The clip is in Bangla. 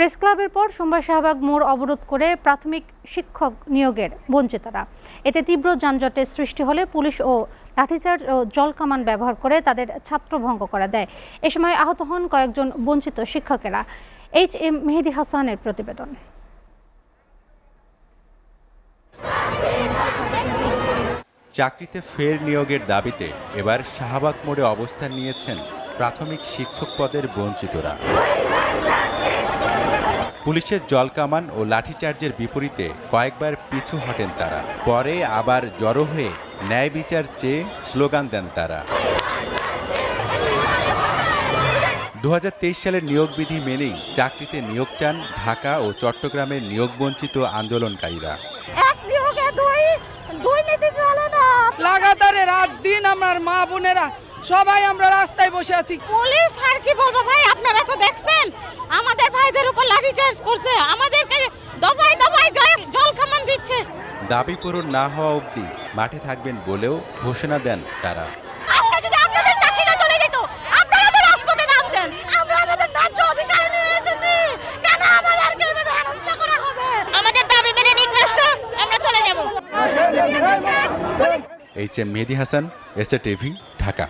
প্রেস ক্লাবের পর সোমবার শাহবাগ মোড় অবরোধ করে প্রাথমিক শিক্ষক নিয়োগের বঞ্চিতরা। এতে তীব্র যানজটের সৃষ্টি হলে পুলিশ ও লাঠিচার্জ ও জলকামান ব্যবহার করে তাদের ছাত্রভঙ্গ করা দেয়। এ সময় আহত হন কয়েকজন বঞ্চিত শিক্ষকেরা। HM মেহেদী হাসানের প্রতিবেদন। চাকরিতে ফের নিয়োগের দাবিতে এবার শাহবাগ মোড়ে অবস্থান নিয়েছেন প্রাথমিক শিক্ষক পদের বঞ্চিতরা। পুলিশের জলকামান ও লাঠিচার্জের বিপরীতে কয়েকবার পিছু হটেন তারা। পরে আবার জড়ো হয়ে ন্যায় বিচার চেয়ে স্লোগান দেন তারা। 2023 সালের নিয়োগ বিধি মেনেই চাকরিতে নিয়োগ চান ঢাকা ও চট্টগ্রামের নিয়োগ বঞ্চিত আন্দোলনকারীরা। লাগাতারে রাত দিন আমার মা বোনেরা সবাই আমরা রাস্তায় বসে আছি। পুলিশ আর কি বলবো ভাই, আপনারা তো দেখছেন আমাদের ভাইদের উপর লাঠিচার্জ করছে, আমাদেরকে দফায় দফায় জল কামান দিচ্ছে। দাবি পূরণ না হওয়া অবধি মাঠে থাকবেন বলেও ঘোষণা দেন তারা। আজকে যদি আপনাদের চাকরিটা চলে যেত, আপনারা তো রাজপথে নামতেন। আমরা আমাদের ন্যায্য অধিকার নিয়ে এসেছি, কেন আমাদেরকে এভাবে হেনস্থা করা হবে? আমাদের দাবি মেনে নিক রাষ্ট্র, আমরা চলে যাব। HM মেহেদী হাসান, SA TV, ঢাকা।